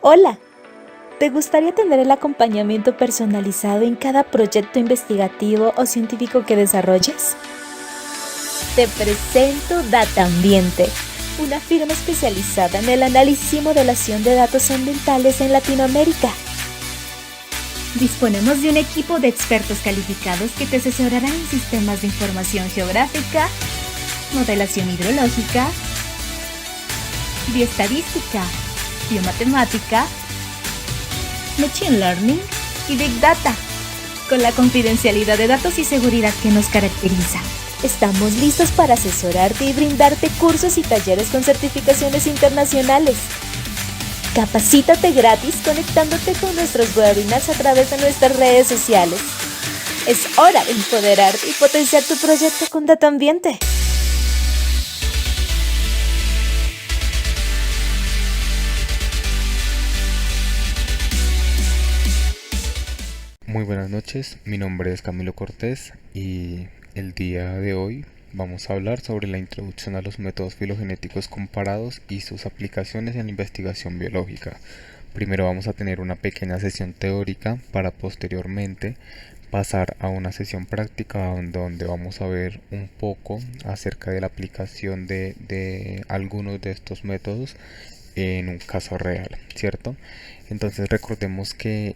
Hola, ¿te gustaría tener el acompañamiento personalizado en cada proyecto investigativo o científico que desarrolles? Te presento Data Ambiente, una firma especializada en el análisis y modelación de datos ambientales en Latinoamérica. Disponemos de un equipo de expertos calificados que te asesorarán en sistemas de información geográfica, modelación hidrológica, bioestadística, biomatemática, Machine Learning y Big Data, con la confidencialidad de datos y seguridad que nos caracteriza. Estamos listos para asesorarte y brindarte cursos y talleres con certificaciones internacionales. Capacítate gratis conectándote con nuestros webinars a través de nuestras redes sociales. Es hora de empoderarte y potenciar tu proyecto con Data Ambiente. Muy buenas noches, mi nombre es Camilo Cortés y el día de hoy vamos a hablar sobre la introducción a los métodos filogenéticos comparados y sus aplicaciones en la investigación biológica. Primero vamos a tener una pequeña sesión teórica para posteriormente pasar a una sesión práctica donde vamos a ver un poco acerca de la aplicación de algunos de estos métodos en un caso real, ¿cierto? Entonces recordemos que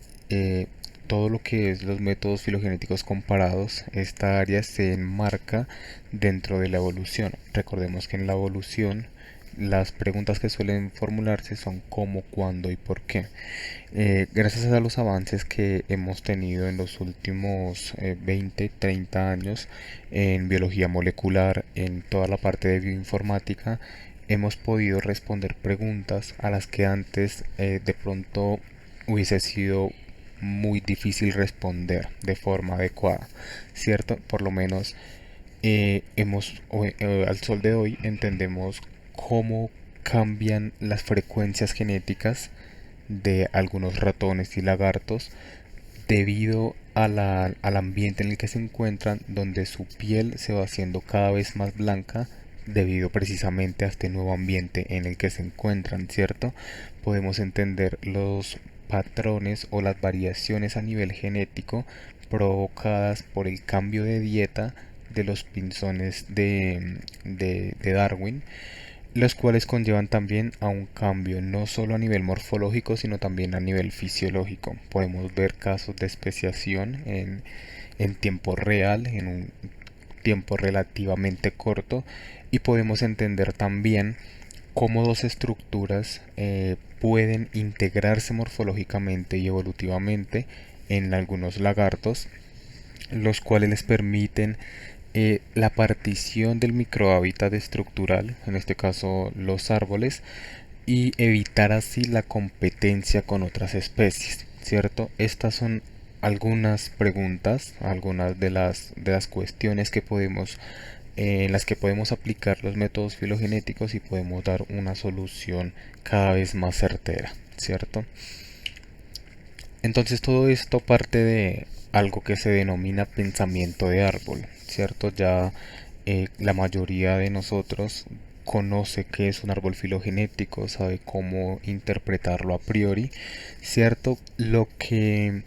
todo lo que es los métodos filogenéticos comparados, esta área se enmarca dentro de la evolución. Recordemos que en la evolución las preguntas que suelen formularse son cómo, cuándo y por qué. Gracias a los avances que hemos tenido en los últimos 20, 30 años en biología molecular, en toda la parte de bioinformática, hemos podido responder preguntas a las que antes de pronto hubiese sido muy difícil responder de forma adecuada, ¿cierto? Por lo menos al sol de hoy entendemos cómo cambian las frecuencias genéticas de algunos ratones y lagartos debido al ambiente en el que se encuentran, donde su piel se va haciendo cada vez más blanca debido precisamente a este nuevo ambiente en el que se encuentran, ¿cierto? Podemos entender los patrones o las variaciones a nivel genético provocadas por el cambio de dieta de los pinzones de Darwin, los cuales conllevan también a un cambio no solo a nivel morfológico sino también a nivel fisiológico. Podemos ver casos de especiación en tiempo real, en un tiempo relativamente corto, y podemos entender también cómo dos estructuras pueden integrarse morfológicamente y evolutivamente en algunos lagartos, los cuales les permiten la partición del microhábitat estructural, en este caso los árboles, y evitar así la competencia con otras especies, ¿cierto? Estas son algunas preguntas, algunas de las cuestiones que podemos en las que podemos aplicar los métodos filogenéticos y podemos dar una solución cada vez más certera, ¿cierto? Entonces todo esto parte de algo que se denomina pensamiento de árbol, ¿cierto? Ya la mayoría de nosotros conoce qué es un árbol filogenético, sabe cómo interpretarlo a priori, ¿cierto? Lo que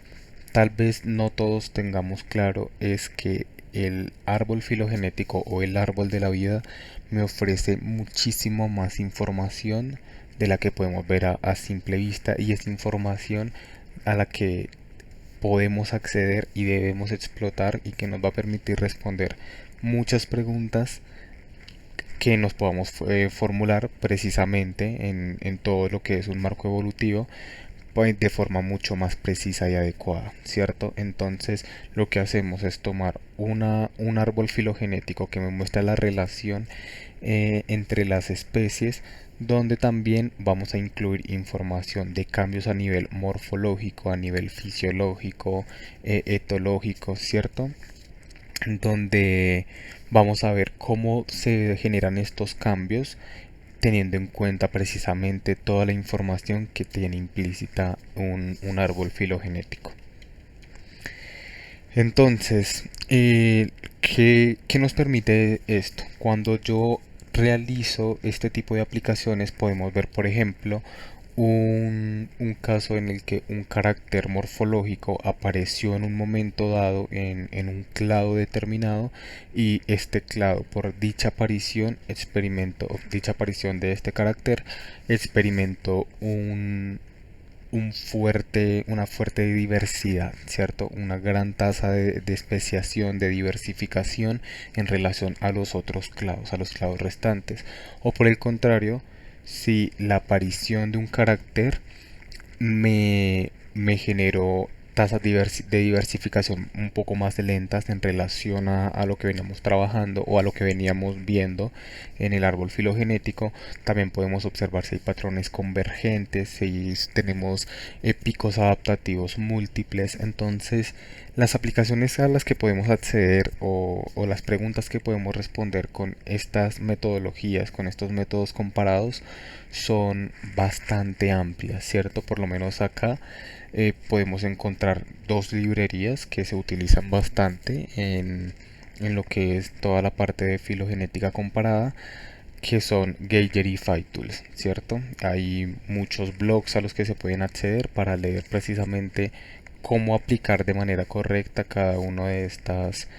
tal vez no todos tengamos claro es que el árbol filogenético o el árbol de la vida me ofrece muchísimo más información de la que podemos ver a simple vista, y es información a la que podemos acceder y debemos explotar y que nos va a permitir responder muchas preguntas que nos podamos formular precisamente en todo lo que es un marco evolutivo, pues de forma mucho más precisa y adecuada, ¿cierto? Entonces lo que hacemos es tomar un árbol filogenético que me muestra la relación entre las especies, donde también vamos a incluir información de cambios a nivel morfológico, a nivel fisiológico, etológico, ¿cierto? Donde vamos a ver cómo se generan estos cambios teniendo en cuenta precisamente toda la información que tiene implícita un árbol filogenético. Entonces, ¿qué nos permite esto? Cuando yo realizo este tipo de aplicaciones podemos ver, por ejemplo, un caso en el que un carácter morfológico apareció en un momento dado en un clado determinado, y este clado, por dicha aparición, dicha aparición de este carácter, experimentó una fuerte diversidad, ¿cierto? Una gran tasa de especiación, de diversificación en relación a los otros clados, a los clados restantes. O por el contrario, si la aparición de un carácter me generó tasas de diversificación un poco más lentas en relación a lo que veníamos trabajando o a lo que veníamos viendo en el árbol filogenético. También podemos observar si hay patrones convergentes, si tenemos picos adaptativos múltiples. Entonces, las aplicaciones a las que podemos acceder o las preguntas que podemos responder con estas metodologías, con estos métodos comparados, son bastante amplias, ¿cierto? Por lo menos acá podemos encontrar dos librerías que se utilizan bastante en lo que es toda la parte de filogenética comparada, que son Geiger y PhyTools, ¿cierto? Hay muchos blogs a los que se pueden acceder para leer precisamente cómo aplicar de manera correcta cada uno de estos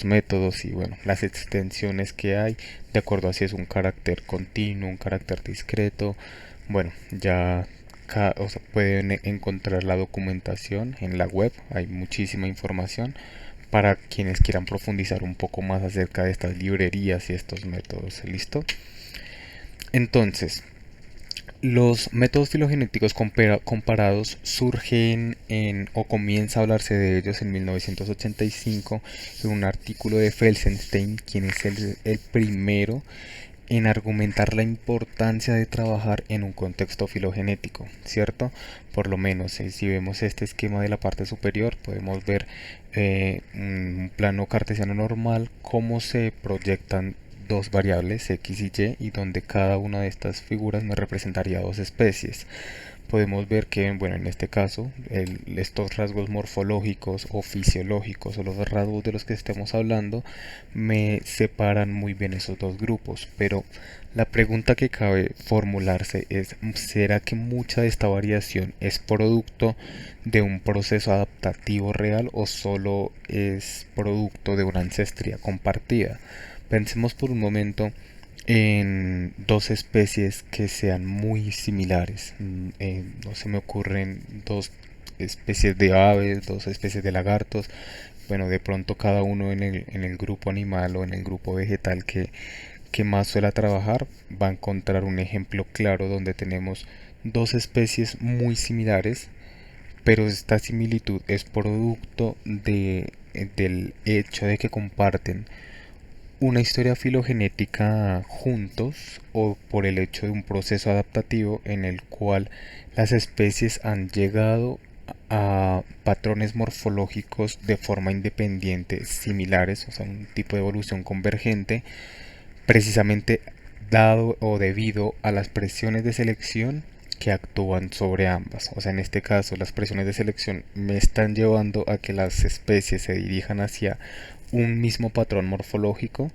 métodos, y bueno, las extensiones que hay de acuerdo a si es un carácter continuo, un carácter discreto. Bueno, ya o sea, pueden encontrar la documentación en la web, hay muchísima información para quienes quieran profundizar un poco más acerca de estas librerías y estos métodos. ¿Listo? Entonces, los métodos filogenéticos comparados surgen o comienza a hablarse de ellos en 1985 en un artículo de Felsenstein, quien es el primero en argumentar la importancia de trabajar en un contexto filogenético, ¿cierto? Por lo menos, si vemos este esquema de la parte superior, podemos ver un plano cartesiano normal, cómo se proyectan dos variables x y y, donde cada una de estas figuras me representaría dos especies. Podemos ver que, bueno, en este caso, estos rasgos morfológicos o fisiológicos, o los rasgos de los que estemos hablando, me separan muy bien esos dos grupos. Pero la pregunta que cabe formularse es: ¿será que mucha de esta variación es producto de un proceso adaptativo real o solo es producto de una ancestría compartida? Pensemos por un momento en dos especies que sean muy similares. No se me ocurren dos especies de aves, dos especies de lagartos. Bueno, de pronto cada uno en el grupo animal o en el grupo vegetal que más suele trabajar va a encontrar un ejemplo claro donde tenemos dos especies muy similares, pero esta similitud es producto del hecho de que comparten una historia filogenética juntos, o por el hecho de un proceso adaptativo en el cual las especies han llegado a patrones morfológicos de forma independiente similares, o sea, un tipo de evolución convergente, precisamente dado o debido a las presiones de selección que actúan sobre ambas. O sea, en este caso las presiones de selección me están llevando a que las especies se dirijan hacia un mismo patrón morfológico,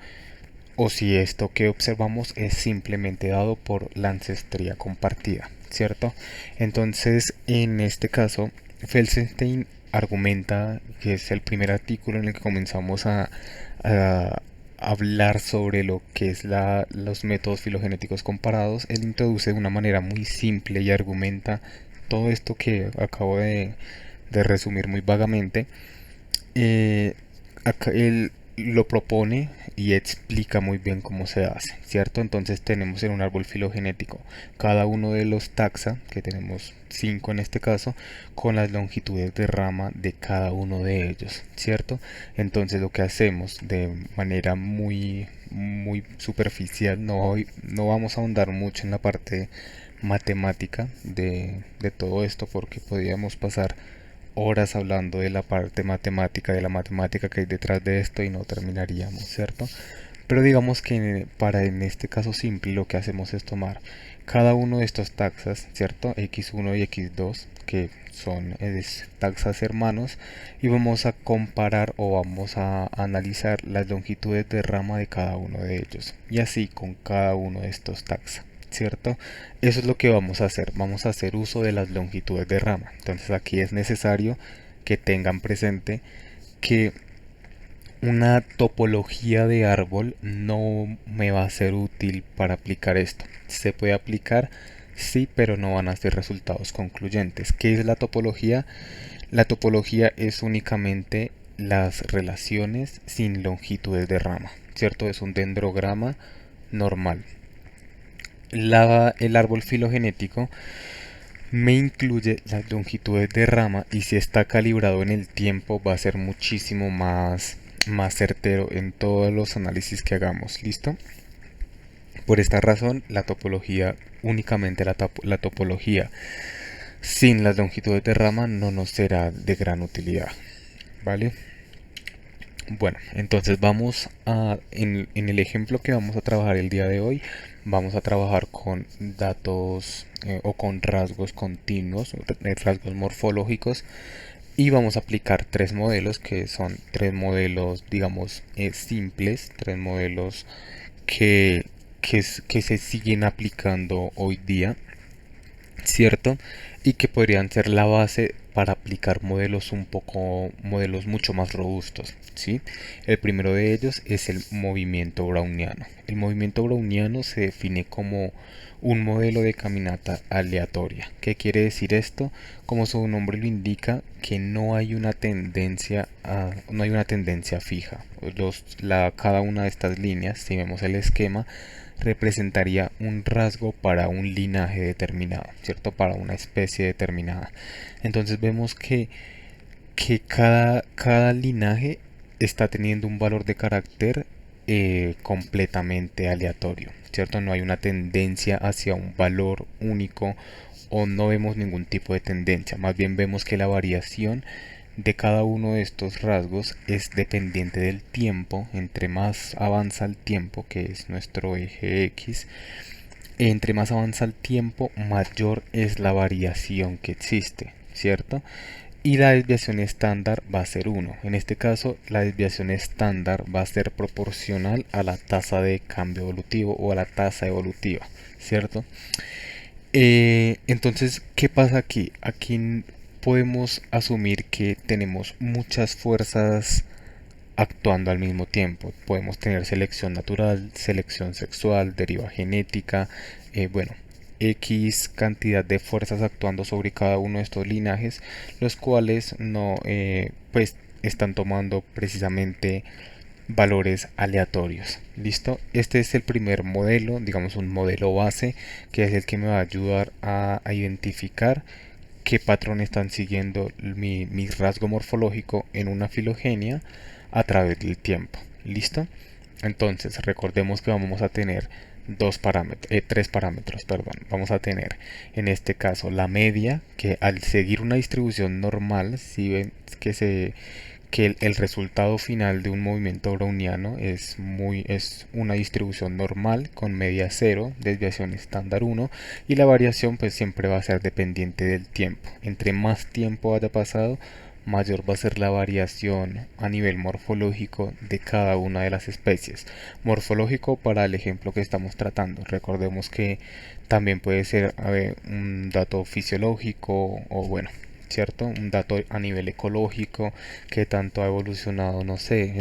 o si esto que observamos es simplemente dado por la ancestría compartida, ¿cierto? Entonces, en este caso, Felsenstein argumenta, que es el primer artículo en el que comenzamos a hablar sobre lo que es los métodos filogenéticos comparados. Él introduce de una manera muy simple y argumenta todo esto que acabo de resumir muy vagamente. Acá él lo propone y explica muy bien cómo se hace, ¿cierto? Entonces tenemos en un árbol filogenético cada uno de los taxa, que tenemos 5 en este caso, con las longitudes de rama de cada uno de ellos, ¿cierto? Entonces lo que hacemos de manera muy superficial, no vamos a ahondar mucho en la parte matemática de todo esto, porque podríamos pasar horas hablando de la parte matemática, de la matemática que hay detrás de esto, y no terminaríamos, ¿cierto? Pero digamos que en este caso simple lo que hacemos es tomar cada uno de estos taxas, ¿cierto? X1 y X2, que son taxas hermanos, y vamos a comparar o vamos a analizar las longitudes de rama de cada uno de ellos, y así con cada uno de estos taxas, ¿cierto? Eso es lo que vamos a hacer. Vamos a hacer uso de las longitudes de rama. Entonces aquí es necesario que tengan presente que una topología de árbol no me va a ser útil para aplicar esto. Se puede aplicar, sí, pero no van a ser resultados concluyentes. ¿Qué es la topología? La topología es únicamente las relaciones sin longitudes de rama, ¿cierto? Es un dendrograma normal. El árbol filogenético me incluye las longitudes de rama y si está calibrado en el tiempo va a ser muchísimo más certero en todos los análisis que hagamos. ¿Listo? Por esta razón, la topología, únicamente la topología sin las longitudes de rama no nos será de gran utilidad. ¿Vale? Bueno, entonces en el ejemplo que vamos a trabajar el día de hoy, vamos a trabajar con datos o con rasgos continuos, rasgos morfológicos, y vamos a aplicar tres modelos que son tres modelos, digamos, simples, tres modelos que se siguen aplicando hoy día, ¿cierto? Y que podrían ser la base para aplicar modelos mucho más robustos, ¿sí? El primero de ellos es el movimiento browniano. El movimiento browniano se define como un modelo de caminata aleatoria. ¿Qué quiere decir esto? Como su nombre lo indica, que no hay una tendencia fija. Cada una de estas líneas, si vemos el esquema, representaría un rasgo para un linaje determinado, ¿cierto? Para una especie determinada. Entonces vemos que cada linaje está teniendo un valor de carácter completamente aleatorio, ¿cierto? No hay una tendencia hacia un valor único o no vemos ningún tipo de tendencia. Más bien vemos que la variación de cada uno de estos rasgos es dependiente del tiempo. Entre más avanza el tiempo, que es nuestro eje X, entre más avanza el tiempo, mayor es la variación que existe, ¿cierto? Y la desviación estándar va a ser 1. En este caso, la desviación estándar va a ser proporcional a la tasa de cambio evolutivo o a la tasa evolutiva, ¿cierto? Entonces, ¿qué pasa aquí? Aquí podemos asumir que tenemos muchas fuerzas actuando al mismo tiempo. Podemos tener selección natural, selección sexual, deriva genética, bueno, X cantidad de fuerzas actuando sobre cada uno de estos linajes, los cuales no, pues están tomando precisamente valores aleatorios. ¿Listo? Este es el primer modelo, digamos un modelo base, que es el que me va a ayudar a identificar qué patrón están siguiendo mi rasgo morfológico en una filogenia a través del tiempo. ¿Listo? Entonces recordemos que vamos a tener tres parámetros, perdón. Vamos a tener en este caso la media, que al seguir una distribución normal, si ven que el resultado final de un movimiento browniano es una distribución normal con media 0, desviación estándar 1, y la variación pues siempre va a ser dependiente del tiempo. Entre más tiempo haya pasado, mayor va a ser la variación a nivel morfológico de cada una de las especies. Morfológico para el ejemplo que estamos tratando. Recordemos que también puede ser un dato fisiológico o bueno, ¿cierto? Un dato a nivel ecológico, que tanto ha evolucionado, no sé,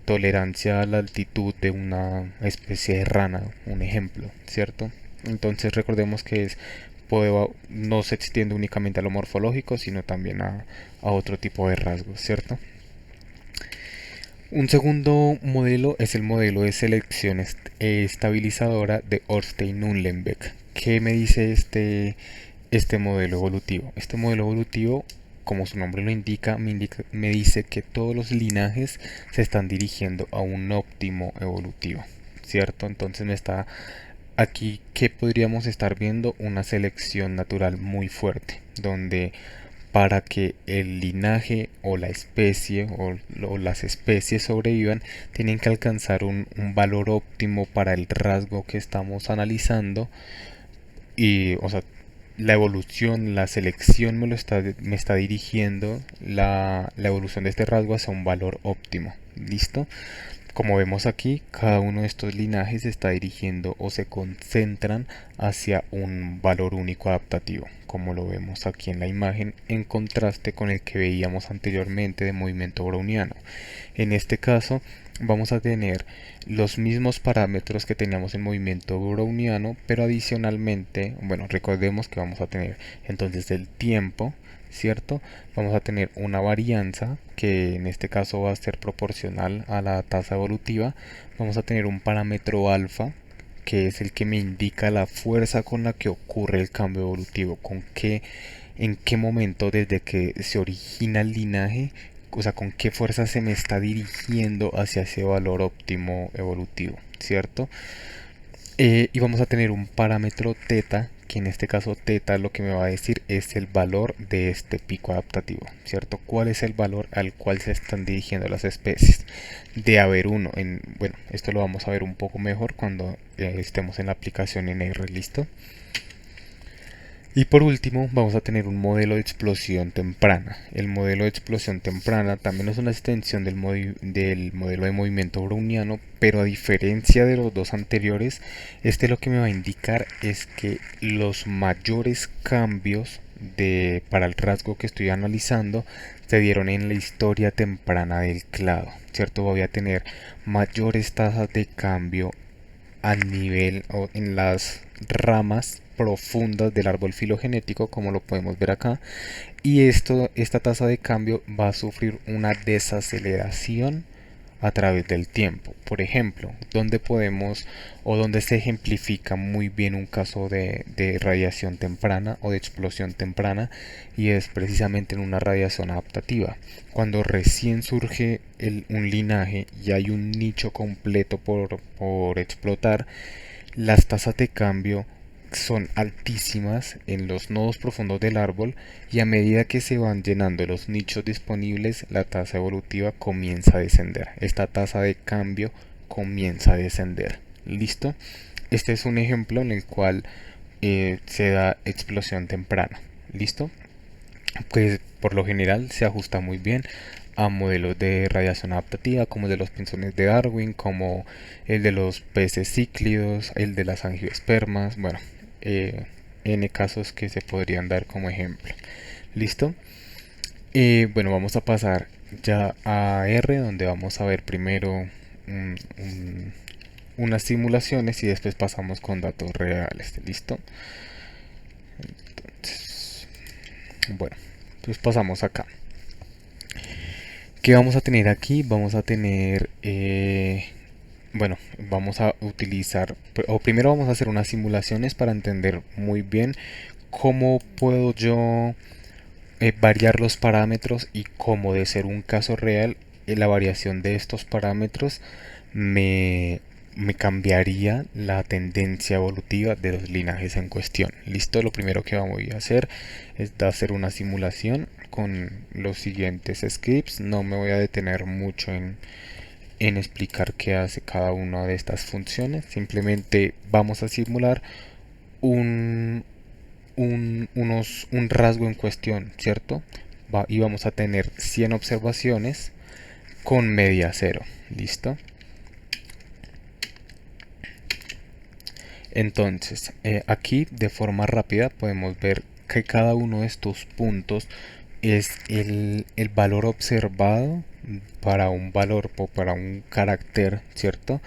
tolerancia a la altitud de una especie de rana, un ejemplo, ¿cierto? Entonces recordemos que no se extiende únicamente a lo morfológico, sino también a otro tipo de rasgos, ¿cierto? Un segundo modelo es el modelo de selección estabilizadora de Ornstein-Uhlenbeck. ¿Qué me dice este modelo evolutivo? Este modelo evolutivo, como su nombre lo indica, me dice que todos los linajes se están dirigiendo a un óptimo evolutivo, ¿cierto? Entonces aquí, ¿qué podríamos estar viendo? Una selección natural muy fuerte, donde para que el linaje o la especie o las especies sobrevivan, tienen que alcanzar un valor óptimo para el rasgo que estamos analizando. Y, o sea, la evolución, la selección me está dirigiendo la evolución de este rasgo hacia un valor óptimo. ¿Listo? Como vemos aquí, cada uno de estos linajes se está dirigiendo o se concentran hacia un valor único adaptativo, como lo vemos aquí en la imagen, en contraste con el que veíamos anteriormente de movimiento browniano. En este caso vamos a tener los mismos parámetros que teníamos en movimiento browniano, pero adicionalmente, bueno, recordemos que vamos a tener entonces el tiempo, ¿cierto? Vamos a tener una varianza que en este caso va a ser proporcional a la tasa evolutiva. Vamos a tener un parámetro alfa que es el que me indica la fuerza con la que ocurre el cambio evolutivo, en qué momento desde que se origina el linaje, o sea, con qué fuerza se me está dirigiendo hacia ese valor óptimo evolutivo, ¿cierto? Y vamos a tener un parámetro teta, que en este caso teta lo que me va a decir es el valor de este pico adaptativo, ¿cierto? ¿Cuál es el valor al cual se están dirigiendo las especies? De haber uno, bueno, esto lo vamos a ver un poco mejor cuando estemos en la aplicación en R, ¿listo? Y por último vamos a tener un modelo de explosión temprana. El modelo de explosión temprana también es una extensión del modelo de movimiento browniano, pero a diferencia de los dos anteriores, este lo que me va a indicar es que los mayores cambios para el rasgo que estoy analizando se dieron en la historia temprana del clado, ¿cierto? Voy a tener mayores tasas de cambio a nivel o en las ramas profundas del árbol filogenético, como lo podemos ver acá, y esta tasa de cambio va a sufrir una desaceleración a través del tiempo. Por ejemplo, donde podemos o donde se ejemplifica muy bien un caso de radiación temprana o de explosión temprana, y es precisamente en una radiación adaptativa. Cuando recién surge un linaje y hay un nicho completo por explotar, las tasas de cambio son altísimas en los nodos profundos del árbol, y a medida que se van llenando los nichos disponibles, la tasa evolutiva comienza a descender. Esta tasa de cambio comienza a descender. ¿Listo? Este es un ejemplo en el cual se da explosión temprana. ¿Listo? Pues por lo general se ajusta muy bien a modelos de radiación adaptativa como el de los pinzones de Darwin, como el de los peces cíclidos, el de las angiospermas, bueno, n casos que se podrían dar como ejemplo. ¿Listo? Bueno, vamos a pasar ya a R, donde vamos a ver primero unas simulaciones y después pasamos con datos reales. ¿Listo? Entonces, bueno, entonces pasamos acá. ¿Qué vamos a tener aquí? Vamos a tener, bueno, vamos a utilizar, o primero vamos a hacer unas simulaciones para entender muy bien cómo puedo yo variar los parámetros, y cómo, de ser un caso real, la variación de estos parámetros me cambiaría la tendencia evolutiva de los linajes en cuestión. Listo, lo primero que voy a hacer es hacer una simulación con los siguientes scripts. No me voy a detener mucho en explicar qué hace cada una de estas funciones. Simplemente vamos a simular un rasgo en cuestión, ¿cierto? Y vamos a tener 100 observaciones con media 0. ¿Listo? Entonces, aquí de forma rápida podemos ver que cada uno de estos puntos es el valor observado para un valor o para un carácter, ¿cierto?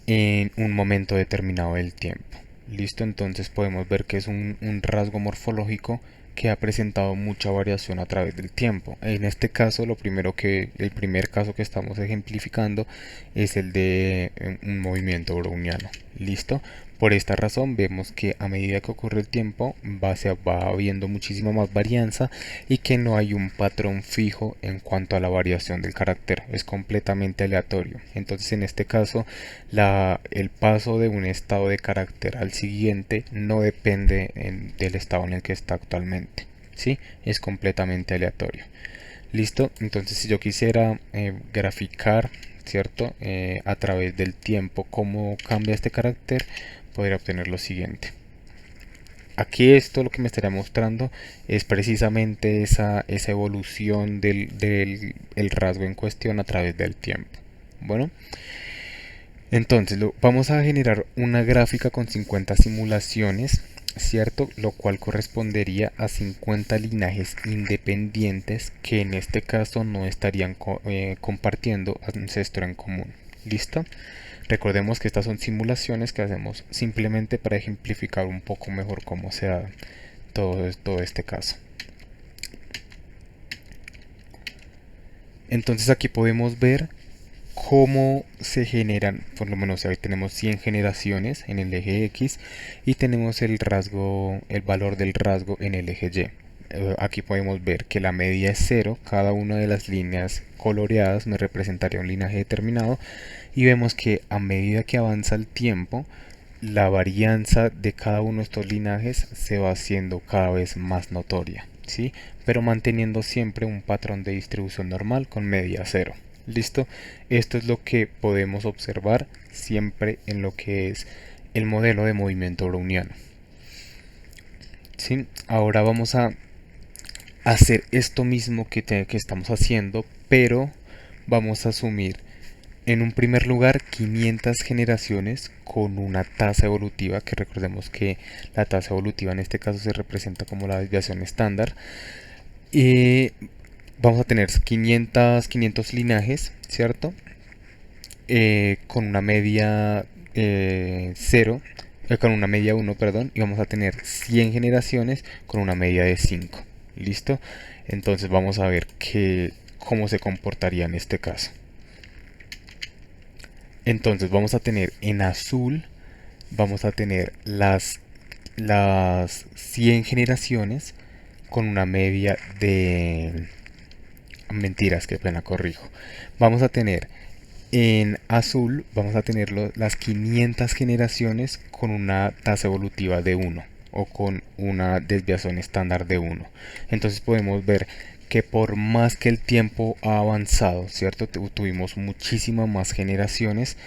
En un momento determinado del tiempo. Listo, entonces podemos ver que es un rasgo morfológico que ha presentado mucha variación a través del tiempo. En este caso, el primer caso que estamos ejemplificando es el de un movimiento browniano. Listo. Por esta razón vemos que a medida que ocurre el tiempo va habiendo muchísima más varianza, y que no hay un patrón fijo en cuanto a la variación del carácter, es completamente aleatorio. Entonces en este caso el paso de un estado de carácter al siguiente no depende del estado en el que está actualmente, ¿sí? Es completamente aleatorio. Listo, entonces si yo quisiera graficar, ¿cierto? A través del tiempo cómo cambia este carácter, podría obtener lo siguiente. Aquí esto lo que me estaría mostrando es precisamente esa evolución del rasgo en cuestión a través del tiempo. Bueno, entonces vamos a generar una gráfica con 50 simulaciones, ¿cierto? Lo cual correspondería a 50 linajes independientes que en este caso no estarían compartiendo ancestro en común. ¿Listo? Recordemos que estas son simulaciones que hacemos simplemente para ejemplificar un poco mejor cómo se da todo este caso. Entonces aquí podemos ver cómo se generan, por lo menos ahí tenemos 100 generaciones en el eje X y tenemos el valor del rasgo en el eje Y. Aquí podemos ver que la media es 0, cada una de las líneas coloreadas me representaría un linaje determinado y vemos que a medida que avanza el tiempo, la varianza de cada uno de estos linajes se va haciendo cada vez más notoria, ¿sí? Pero manteniendo siempre un patrón de distribución normal con media 0. ¿Listo? Esto es lo que podemos observar siempre en lo que es el modelo de movimiento browniano. ¿Sí? Ahora vamos a hacer esto mismo que estamos haciendo, pero vamos a asumir en un primer lugar 500 generaciones con una tasa evolutiva, que recordemos que la tasa evolutiva en este caso se representa como la desviación estándar. Y vamos a tener 500 linajes, ¿cierto? Con una media 0, con una media 1, perdón, y vamos a tener 100 generaciones con una media de 5. ¿Listo? Entonces vamos a ver cómo se comportaría en este caso. Entonces vamos a tener en azul, vamos a tener las 100 generaciones con una media de... Mentiras, qué pena, corrijo. Vamos a tener en azul, vamos a tener las 500 generaciones con una tasa evolutiva de 1 o con una desviación estándar de 1. Entonces podemos ver que por más que el tiempo ha avanzado, ¿cierto? Tuvimos muchísimas más generaciones,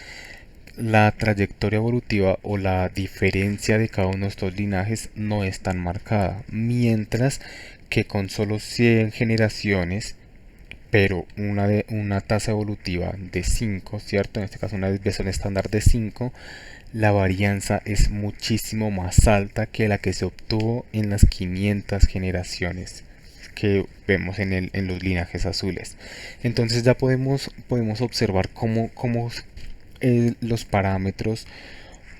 la trayectoria evolutiva o la diferencia de cada uno de estos linajes no es tan marcada, mientras que con solo 100 generaciones, pero una tasa evolutiva de 5, ¿cierto? En este caso una desviación estándar de 5, la varianza es muchísimo más alta que la que se obtuvo en las 500 generaciones que vemos en los linajes azules. Entonces ya podemos observar cómo los parámetros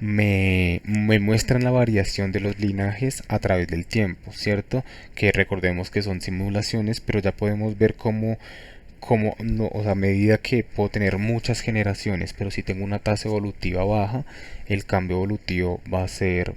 me muestran la variación de los linajes a través del tiempo, ¿cierto? Que recordemos que son simulaciones, pero ya podemos ver cómo no, o sea, a medida que puedo tener muchas generaciones, pero si tengo una tasa evolutiva baja, el cambio evolutivo va a ser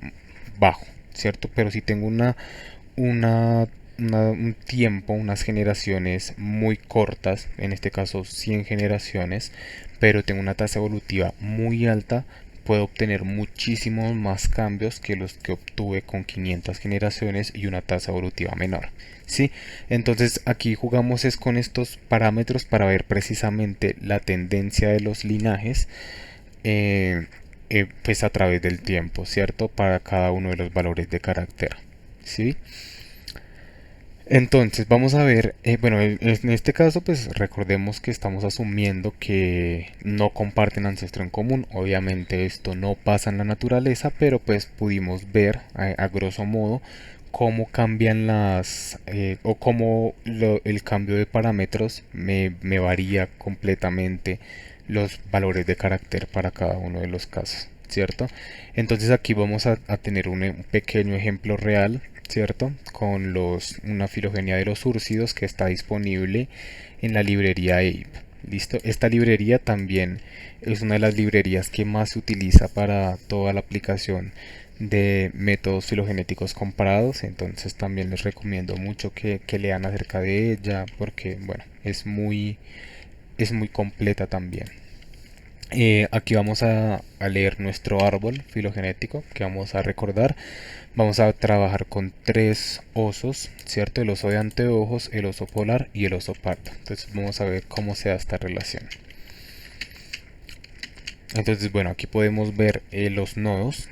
bajo, ¿cierto? Pero si tengo un tiempo, unas generaciones muy cortas, en este caso 100 generaciones, pero tengo una tasa evolutiva muy alta, puedo obtener muchísimos más cambios que los que obtuve con 500 generaciones y una tasa evolutiva menor. ¿Sí? Entonces aquí jugamos es con estos parámetros para ver precisamente la tendencia de los linajes pues a través del tiempo, ¿cierto? Para cada uno de los valores de carácter. ¿Sí? Entonces vamos a ver, bueno, en este caso pues recordemos que estamos asumiendo que no comparten ancestro en común. Obviamente esto no pasa en la naturaleza, pero pues pudimos ver a grosso modo cómo cambian o cómo el cambio de parámetros me varía completamente los valores de carácter para cada uno de los casos, ¿cierto? Entonces aquí vamos a tener un pequeño ejemplo real, ¿cierto? Con una filogenia de los úrsidos que está disponible en la librería Ape. ¿Listo? Esta librería también es una de las librerías que más se utiliza para toda la aplicación de métodos filogenéticos comparados, entonces también les recomiendo mucho que lean acerca de ella porque, bueno, es muy completa también. Aquí vamos a leer nuestro árbol filogenético que vamos a recordar. Vamos a trabajar con 3 osos, ¿cierto? El oso de anteojos, el oso polar y el oso pardo. Entonces vamos a ver cómo se da esta relación. Entonces, bueno, aquí podemos ver los nodos.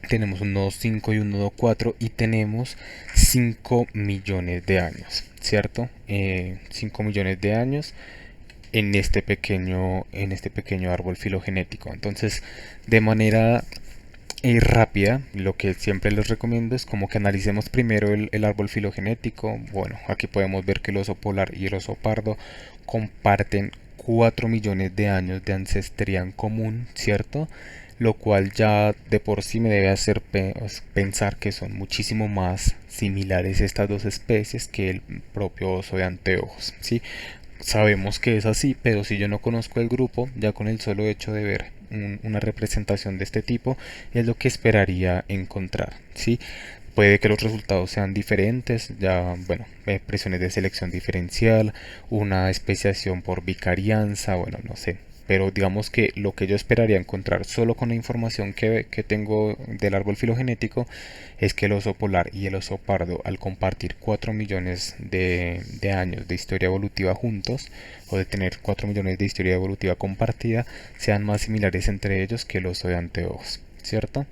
Tenemos un nodo 5 y un nodo 4 y tenemos 5 millones de años, ¿cierto? 5 millones de años. en este pequeño árbol filogenético. Entonces, de manera rápida, lo que siempre les recomiendo es como que analicemos primero el árbol filogenético. Bueno, aquí podemos ver que el oso polar y el oso pardo comparten 4 millones de años de ancestría en común, ¿cierto? Lo cual ya de por sí me debe hacer pensar que son muchísimo más similares estas dos especies que el propio oso de anteojos, ¿sí? Sabemos que es así, pero si yo no conozco el grupo, ya con el solo hecho de ver una representación de este tipo, es lo que esperaría encontrar, ¿sí? Puede que los resultados sean diferentes, ya, bueno, presiones de selección diferencial, una especiación por vicarianza, bueno, no sé. Pero digamos que lo que yo esperaría encontrar solo con la información que tengo del árbol filogenético es que el oso polar y el oso pardo, al compartir 4 millones de años de historia evolutiva juntos, o de tener 4 millones de historia evolutiva compartida, sean más similares entre ellos que el oso de anteojos, ¿cierto?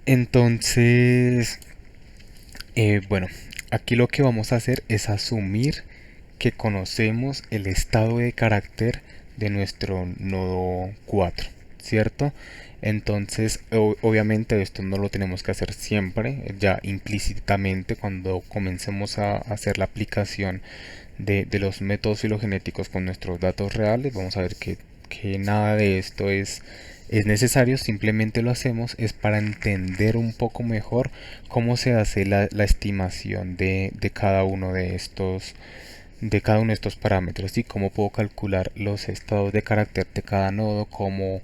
Entonces, bueno, aquí lo que vamos a hacer es asumir que conocemos el estado de carácter de nuestro nodo 4, ¿cierto? Entonces, obviamente esto no lo tenemos que hacer siempre, ya implícitamente cuando comencemos a hacer la aplicación de los métodos filogenéticos con nuestros datos reales, vamos a ver que nada de esto es necesario, simplemente lo hacemos es para entender un poco mejor cómo se hace la estimación de cada uno de estos parámetros y cómo puedo calcular los estados de carácter de cada nodo, como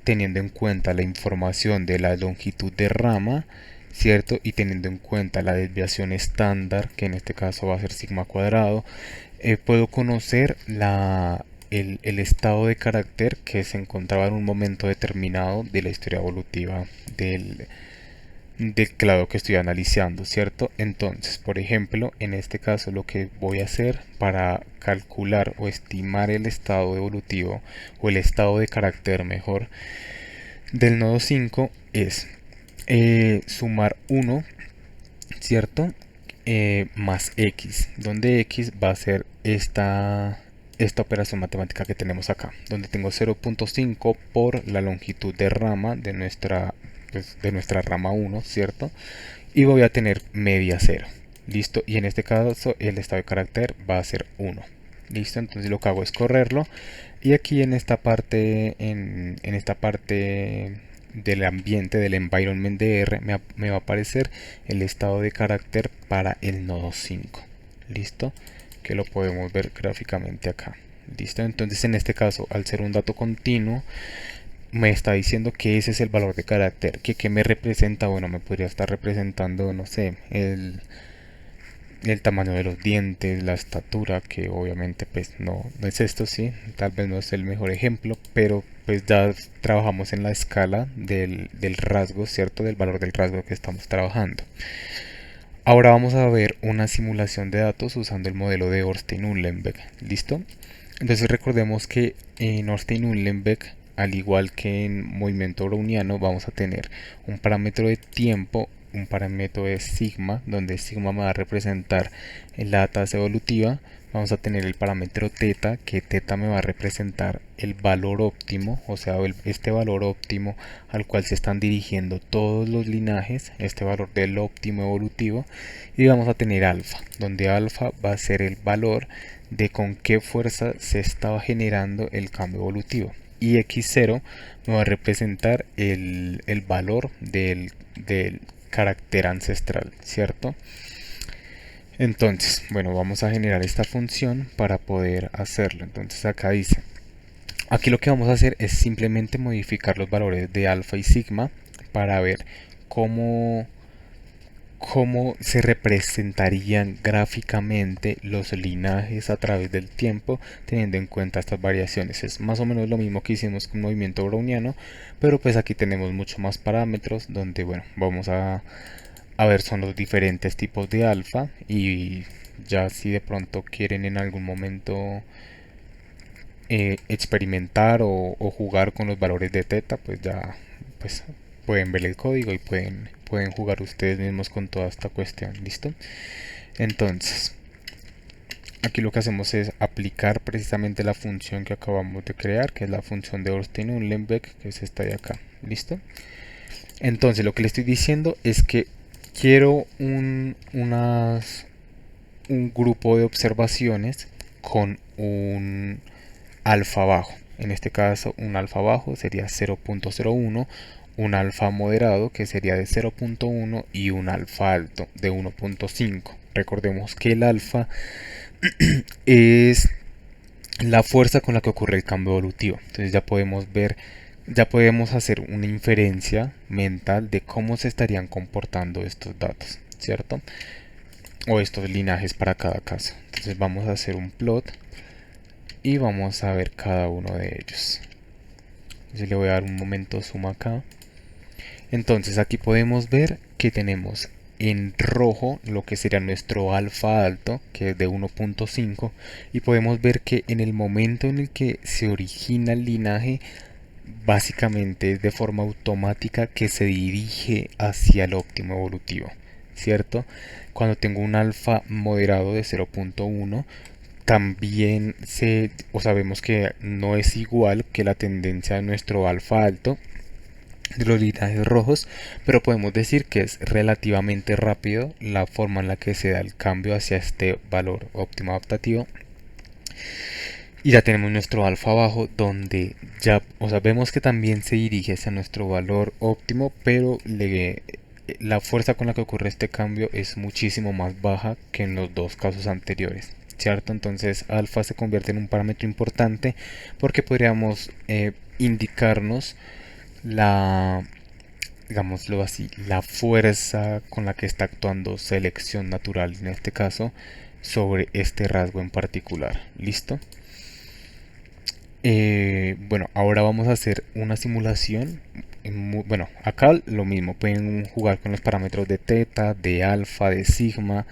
teniendo en cuenta la información de la longitud de rama, ¿cierto? Y teniendo en cuenta la desviación estándar, que en este caso va a ser sigma cuadrado, puedo conocer el estado de carácter que se encontraba en un momento determinado de la historia evolutiva del clado que estoy analizando, ¿cierto? Entonces, por ejemplo, en este caso lo que voy a hacer para calcular o estimar el estado evolutivo o el estado de carácter mejor del nodo 5 es sumar 1, ¿cierto? Más x, donde x va a ser esta operación matemática que tenemos acá, donde tengo 0.5 por la longitud de rama de nuestra rama 1, ¿cierto? Y voy a tener media 0, ¿listo? Y en este caso el estado de carácter va a ser 1, ¿listo? Entonces lo que hago es correrlo y aquí en esta parte, en esta parte del ambiente, del environment de R, me va a aparecer el estado de carácter para el nodo 5, ¿listo? Que lo podemos ver gráficamente acá, ¿listo? Entonces en este caso, al ser un dato continuo, me está diciendo que ese es el valor de carácter, que me representa. Bueno, me podría estar representando, no sé, el tamaño de los dientes, la estatura, que obviamente pues no es esto, sí, tal vez no es el mejor ejemplo, pero pues ya trabajamos en la escala del rasgo, ¿cierto? Del valor del rasgo que estamos trabajando. Ahora vamos a ver una simulación de datos usando el modelo de Ornstein-Uhlenbeck, ¿listo? Entonces recordemos que en Ornstein-Uhlenbeck, al igual que en movimiento browniano, vamos a tener un parámetro de tiempo, un parámetro de sigma, donde sigma me va a representar la tasa evolutiva. Vamos a tener el parámetro teta, que teta me va a representar el valor óptimo, o sea, este valor óptimo al cual se están dirigiendo todos los linajes, este valor del óptimo evolutivo. Y vamos a tener alfa, donde alfa va a ser el valor de con qué fuerza se estaba generando el cambio evolutivo. Y x0 me va a representar el valor del carácter ancestral, ¿cierto? Entonces, bueno, vamos a generar esta función para poder hacerlo. Entonces acá dice, aquí lo que vamos a hacer es simplemente modificar los valores de alfa y sigma para ver cómo se representarían gráficamente los linajes a través del tiempo teniendo en cuenta estas variaciones. Es más o menos lo mismo que hicimos con movimiento browniano, pero pues aquí tenemos mucho más parámetros donde, bueno, vamos a ver son los diferentes tipos de alfa, y ya si de pronto quieren en algún momento experimentar o jugar con los valores de teta, pues ya pues pueden ver el código y pueden jugar ustedes mismos con toda esta cuestión, ¿listo? Entonces, aquí lo que hacemos es aplicar precisamente la función que acabamos de crear, que es la función de Ornstein-Uhlenbeck, que es esta de acá. ¿Listo? Entonces lo que le estoy diciendo es que quiero un grupo de observaciones con un alfa bajo. En este caso un alfa bajo sería 0.01, un alfa moderado que sería de 0.1 y un alfa alto de 1.5. Recordemos que el alfa es la fuerza con la que ocurre el cambio evolutivo. Entonces ya podemos ver, ya podemos hacer una inferencia mental de cómo se estarían comportando estos datos, ¿cierto? O estos linajes para cada caso. Entonces vamos a hacer un plot y vamos a ver cada uno de ellos. Entonces le voy a dar un momento zoom acá. Entonces aquí podemos ver que tenemos en rojo lo que sería nuestro alfa alto, que es de 1.5, y podemos ver que en el momento en el que se origina el linaje, básicamente es de forma automática que se dirige hacia el óptimo evolutivo, ¿cierto? Cuando tengo un alfa moderado de 0.1, también sabemos que no es igual que la tendencia de nuestro alfa alto de los linajes rojos, pero podemos decir que es relativamente rápido la forma en la que se da el cambio hacia este valor óptimo adaptativo. Y ya tenemos nuestro alfa bajo, donde ya, vemos que también se dirige hacia nuestro valor óptimo, pero la fuerza con la que ocurre este cambio es muchísimo más baja que en los dos casos anteriores, ¿cierto? Entonces alfa se convierte en un parámetro importante porque podríamos indicarnos la, digámoslo así, la fuerza con la que está actuando selección natural en este caso sobre este rasgo en particular. ¿Listo? Bueno, ahora vamos a hacer una simulación. Bueno, acá lo mismo, pueden jugar con los parámetros de teta, de alfa, de sigma,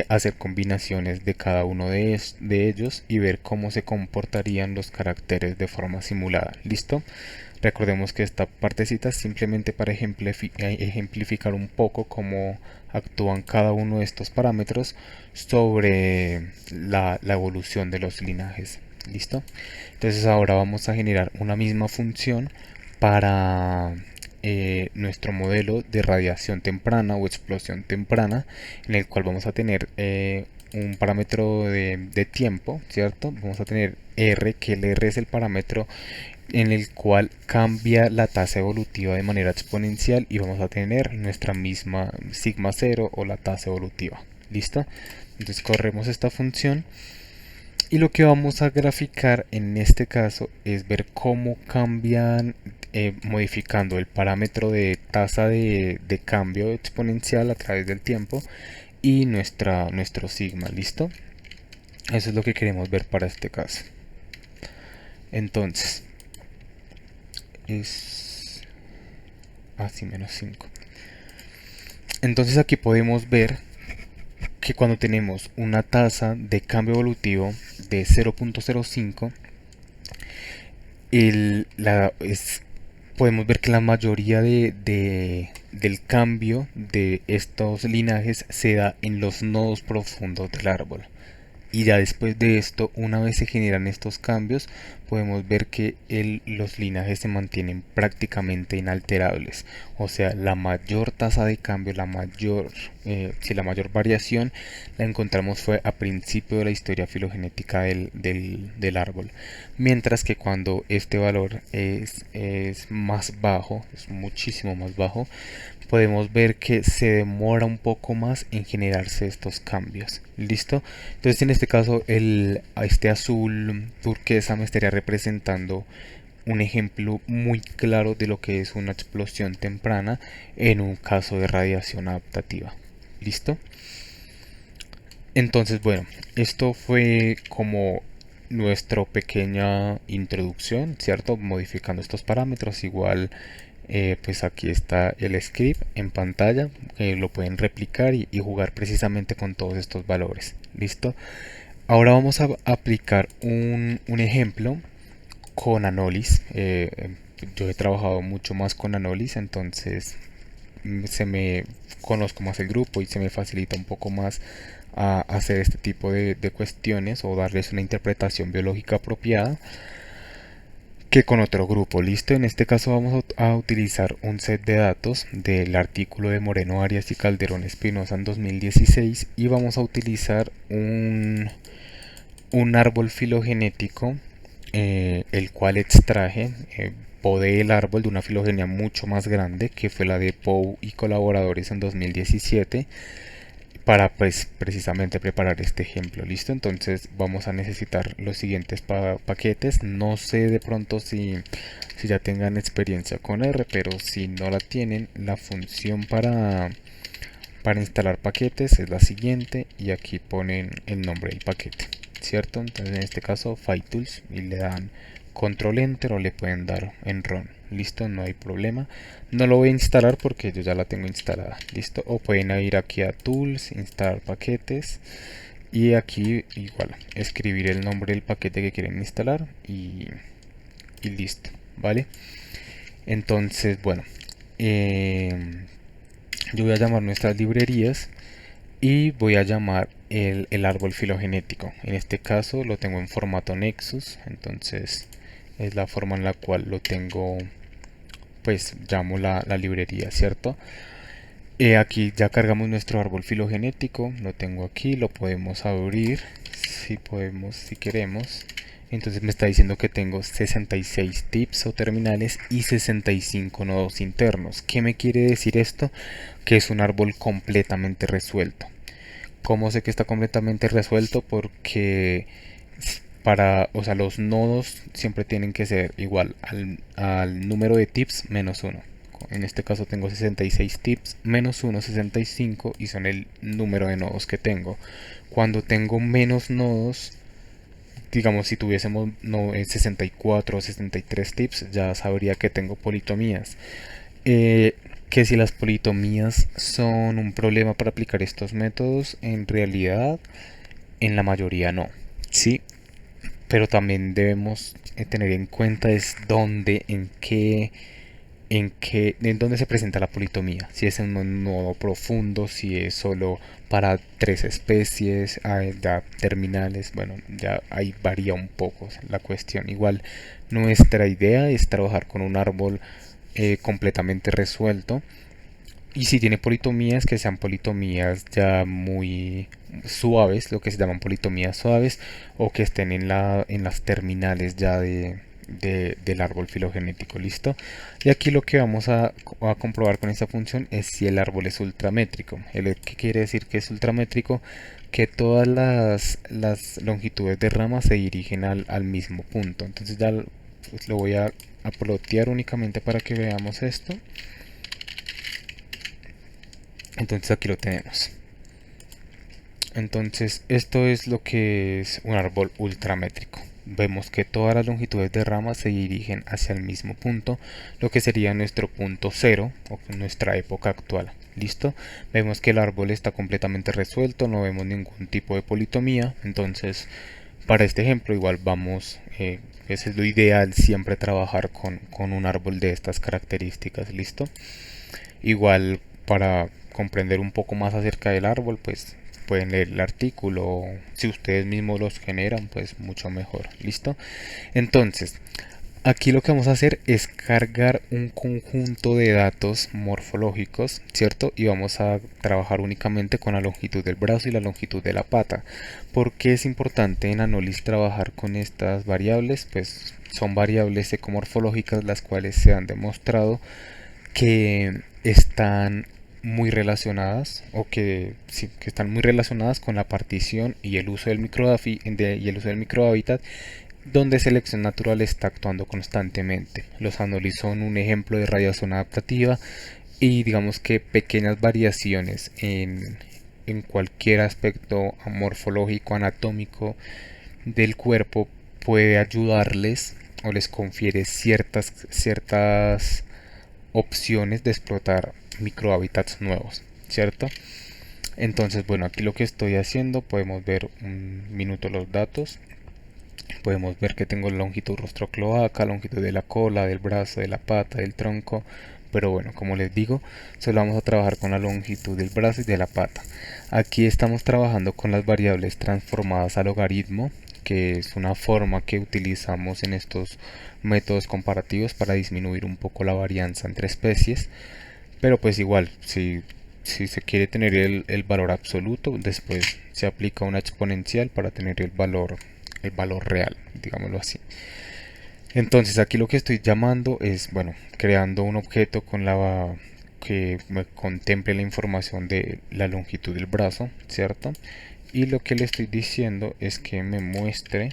hacer combinaciones de cada uno de ellos y ver cómo se comportarían los caracteres de forma simulada. ¿Listo? Recordemos que esta partecita es simplemente para ejemplificar un poco cómo actúan cada uno de estos parámetros sobre la evolución de los linajes. ¿Listo? Entonces ahora vamos a generar una misma función para nuestro modelo de radiación temprana o explosión temprana, en el cual vamos a tener un parámetro de tiempo, ¿cierto? Vamos a tener R, que el R es el parámetro en el cual cambia la tasa evolutiva de manera exponencial, y vamos a tener nuestra misma sigma 0 o la tasa evolutiva. ¿Listo? Entonces corremos esta función y lo que vamos a graficar en este caso es ver cómo cambian modificando el parámetro de tasa de cambio exponencial a través del tiempo y nuestro sigma. ¿Listo? Eso es lo que queremos ver para este caso. Entonces es así, menos 5. Entonces aquí podemos ver que cuando tenemos una tasa de cambio evolutivo de 0.05, podemos ver que la mayoría del cambio de estos linajes se da en los nodos profundos del árbol. Y ya después de esto, una vez se generan estos cambios, podemos ver que los linajes se mantienen prácticamente inalterables. O sea, la mayor tasa de cambio, la mayor variación la encontramos fue a principio de la historia filogenética del árbol. Mientras que cuando este valor es más bajo, es muchísimo más bajo, podemos ver que se demora un poco más en generarse estos cambios. ¿Listo? Entonces en este caso este azul turquesa me estaría representando un ejemplo muy claro de lo que es una explosión temprana en un caso de radiación adaptativa. ¿Listo? Entonces, bueno, esto fue como nuestra pequeña introducción, ¿cierto? Modificando estos parámetros. Igual pues aquí está el script en pantalla, lo pueden replicar y jugar precisamente con todos estos valores. ¿Listo? Ahora vamos a aplicar un ejemplo con Anolis. Yo he trabajado mucho más con Anolis, entonces conozco más el grupo y se me facilita un poco más a hacer este tipo de cuestiones o darles una interpretación biológica apropiada que con otro grupo. Listo, en este caso vamos a utilizar un set de datos del artículo de Moreno Arias y Calderón Espinosa en 2016 y vamos a utilizar un árbol filogenético, el cual extraje, podé el árbol de una filogenia mucho más grande que fue la de Pou y colaboradores en 2017 para pues precisamente preparar este ejemplo. Listo, entonces vamos a necesitar los siguientes paquetes. No sé de pronto si ya tengan experiencia con R, pero si no la tienen, la función para instalar paquetes es la siguiente y aquí ponen el nombre del paquete, cierto. Entonces en este caso FileTools y le dan control enter o le pueden dar en run. Listo, no hay problema. No lo voy a instalar porque yo ya la tengo instalada. Listo, o pueden ir aquí a tools, instalar paquetes y aquí igual escribir el nombre del paquete que quieren instalar y listo, vale. Entonces bueno, yo voy a llamar nuestras librerías y voy a llamar el árbol filogenético. En este caso lo tengo en formato Nexus, entonces es la forma en la cual lo tengo, pues llamo la librería, ¿cierto? Aquí ya cargamos nuestro árbol filogenético, lo tengo aquí, lo podemos abrir si podemos, si queremos. Entonces me está diciendo que tengo 66 tips o terminales y 65 nodos internos. ¿Qué me quiere decir esto? Que es un árbol completamente resuelto. ¿Cómo sé que está completamente resuelto? Porque o sea, los nodos siempre tienen que ser igual al número de tips menos uno. En este caso tengo 66 tips menos 1, 65 y son el número de nodos que tengo. Cuando tengo menos nodos, digamos si tuviésemos 64 o 63 tips, ya sabría que tengo politomías. Que si las politomías son un problema para aplicar estos métodos, en realidad en la mayoría no. Sí, pero también debemos tener en cuenta es dónde, en dónde se presenta la politomía. Si es en un nodo profundo, si es solo para tres especies, ya terminales, bueno, ya ahí varía un poco la cuestión. Igual nuestra idea es trabajar con un árbol completamente resuelto. Y si tiene politomías, que sean politomías ya muy suaves, lo que se llaman politomías suaves, o que estén en las terminales ya del árbol filogenético, ¿listo? Y aquí lo que vamos a comprobar con esta función es si el árbol es ultramétrico. ¿Qué quiere decir que es ultramétrico? Que todas las longitudes de rama se dirigen al mismo punto. Entonces ya pues, lo voy a plotear únicamente para que veamos esto. Entonces aquí lo tenemos. Entonces esto es lo que es un árbol ultramétrico. Vemos que todas las longitudes de ramas se dirigen hacia el mismo punto, lo que sería nuestro punto cero o nuestra época actual. ¿Listo? Vemos que el árbol está completamente resuelto, no vemos ningún tipo de politomía. Entonces para este ejemplo igual vamos, ese es lo ideal, siempre trabajar con un árbol de estas características. ¿Listo? Igual para comprender un poco más acerca del árbol, pues pueden leer el artículo. Si ustedes mismos los generan, pues mucho mejor. ¿Listo? Entonces, aquí lo que vamos a hacer es cargar un conjunto de datos morfológicos, ¿cierto? Y vamos a trabajar únicamente con la longitud del brazo y la longitud de la pata. ¿Por qué es importante en Anolis trabajar con estas variables? Pues son variables ecomorfológicas las cuales se han demostrado que están muy relacionadas o que, sí, que están muy relacionadas con la partición y el uso del microhábitat donde selección natural está actuando constantemente. Los anolis son un ejemplo de radiación adaptativa y digamos que pequeñas variaciones en cualquier aspecto morfológico, anatómico del cuerpo puede ayudarles o les confiere ciertas opciones de explotar microhábitats nuevos, ¿cierto? Entonces, bueno, aquí lo que estoy haciendo, podemos ver un minuto los datos. Podemos ver que tengo longitud rostro cloaca, longitud de la cola, del brazo, de la pata, del tronco, pero bueno, como les digo, solo vamos a trabajar con la longitud del brazo y de la pata. Aquí estamos trabajando con las variables transformadas a logaritmo, que es una forma que utilizamos en estos métodos comparativos para disminuir un poco la varianza entre especies, pero pues igual, si se quiere tener el valor absoluto, después se aplica una exponencial para tener el valor real, digámoslo así. Entonces aquí lo que estoy llamando es, bueno, creando un objeto con la que me contemple la información de la longitud del brazo, ¿cierto? Y lo que le estoy diciendo es que me muestre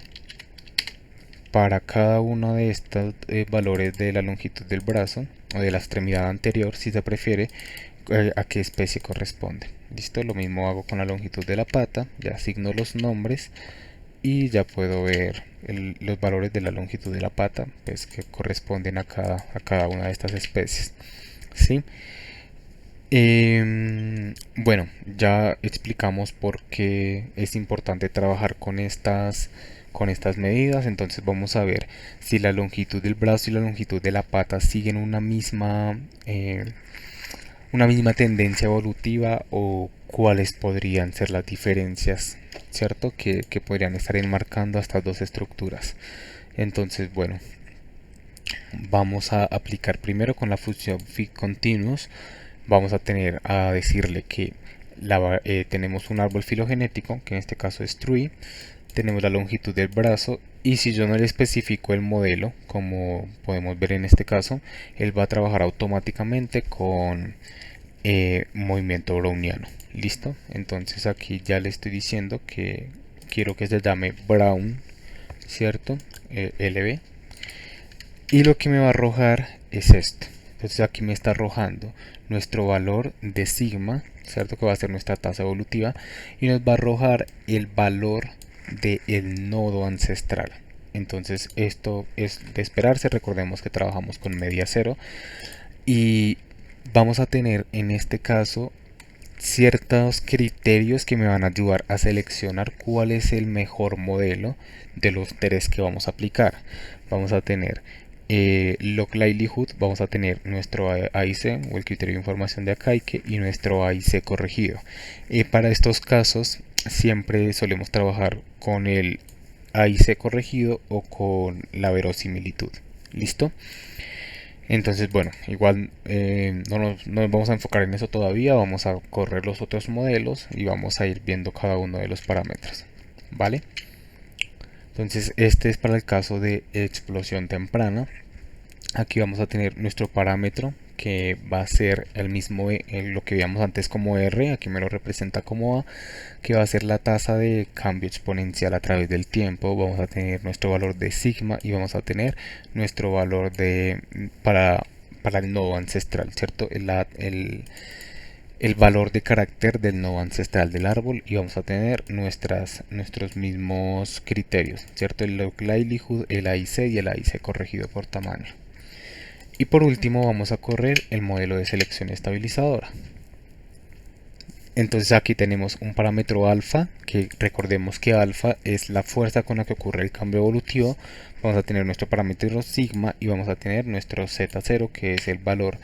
para cada uno de estos valores de la longitud del brazo o de la extremidad anterior, si se prefiere, a qué especie corresponde. Listo, lo mismo hago con la longitud de la pata, ya asigno los nombres y ya puedo ver los valores de la longitud de la pata, pues que corresponden a cada una de estas especies. ¿Sí? Bueno, ya explicamos por qué es importante trabajar con estas medidas. Entonces vamos a ver si la longitud del brazo y la longitud de la pata siguen una misma tendencia evolutiva, o cuáles podrían ser las diferencias, ¿cierto? Que podrían estar enmarcando a estas dos estructuras. Entonces, bueno, vamos a aplicar primero con la función FitContinuous. Vamos a tener a decirle que tenemos un árbol filogenético, que en este caso es tree, tenemos la longitud del brazo, y si yo no le especifico el modelo, como podemos ver en este caso, él va a trabajar automáticamente con movimiento browniano. Listo, entonces aquí ya le estoy diciendo que quiero que se llame brown, cierto, lb, y lo que me va a arrojar es esto. Entonces aquí me está arrojando nuestro valor de sigma, cierto, que va a ser nuestra tasa evolutiva, y nos va a arrojar el valor del nodo ancestral. Entonces esto es de esperarse. Recordemos que trabajamos con media cero y vamos a tener en este caso ciertos criterios que me van a ayudar a seleccionar cuál es el mejor modelo de los tres que vamos a aplicar. Vamos a tener log likelihood, vamos a tener nuestro AIC o el criterio de información de Akaike y nuestro AIC corregido. Para estos casos siempre solemos trabajar con el AIC corregido o con la verosimilitud. ¿Listo? Entonces, bueno, igual no nos vamos a enfocar en eso todavía. Vamos a correr los otros modelos y vamos a ir viendo cada uno de los parámetros, ¿vale? Entonces este es para el caso de explosión temprana. Aquí vamos a tener nuestro parámetro, que va a ser el mismo, lo que veíamos antes como R, aquí me lo representa como A, que va a ser la tasa de cambio exponencial a través del tiempo. Vamos a tener nuestro valor de sigma y vamos a tener nuestro valor para el nodo ancestral, ¿cierto? El valor de carácter del nodo ancestral del árbol, y vamos a tener nuestros mismos criterios, ¿cierto? El log likelihood, el AIC y el AIC corregido por tamaño. Y por último vamos a correr el modelo de selección estabilizadora. Entonces aquí tenemos un parámetro alfa, que recordemos que alfa es la fuerza con la que ocurre el cambio evolutivo. Vamos a tener nuestro parámetro sigma y vamos a tener nuestro z0, que es el valor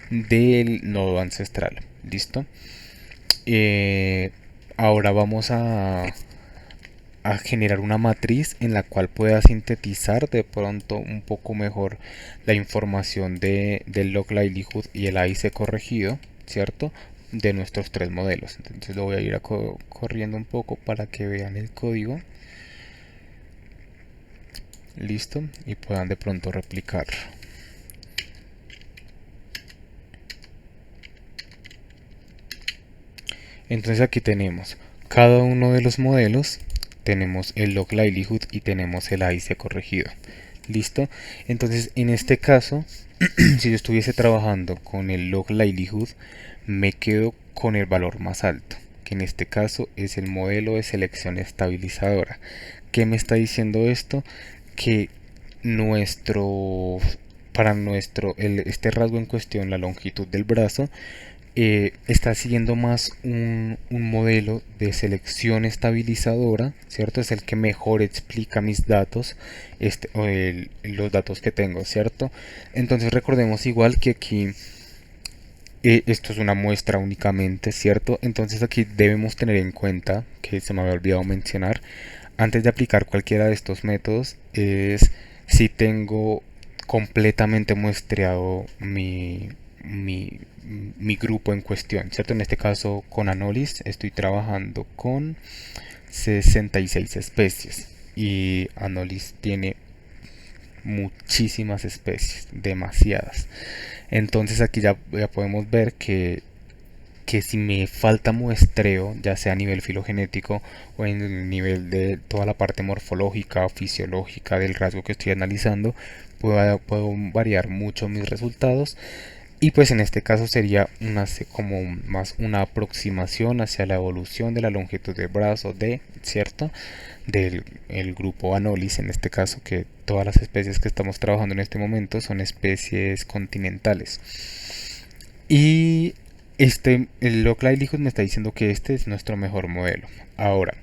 del nodo ancestral. ¿Listo? Ahora vamos a generar una matriz en la cual pueda sintetizar de pronto un poco mejor la información del log likelihood y el AIC corregido, ¿cierto? De nuestros tres modelos. Entonces lo voy a ir corriendo un poco para que vean el código. Listo, y puedan de pronto replicarlo. Entonces aquí tenemos cada uno de los modelos, tenemos el log likelihood y tenemos el AIC corregido. Listo, entonces en este caso si yo estuviese trabajando con el log likelihood, me quedo con el valor más alto, que en este caso es el modelo de selección estabilizadora. ¿Qué me está diciendo esto? Que este rasgo en cuestión, la longitud del brazo, está siguiendo más un modelo de selección estabilizadora, ¿cierto? Es el que mejor explica mis datos, los datos que tengo, ¿cierto? Entonces recordemos igual que aquí Esto es una muestra únicamente, ¿cierto? Entonces aquí debemos tener en cuenta, que se me había olvidado mencionar, antes de aplicar cualquiera de estos métodos, es si tengo completamente muestreado mi grupo en cuestión, ¿cierto? En este caso con Anolis estoy trabajando con 66 especies y Anolis tiene muchísimas especies, demasiadas. Entonces aquí ya podemos ver que si me falta muestreo, ya sea a nivel filogenético o en el nivel de toda la parte morfológica o fisiológica del rasgo que estoy analizando, puedo variar mucho mis resultados. Y pues en este caso sería como más una aproximación hacia la evolución de la longitud del brazo de, ¿cierto? Del el grupo Anolis, en este caso, que todas las especies que estamos trabajando en este momento son especies continentales. Y el log livelihood me está diciendo que este es nuestro mejor modelo. Ahora,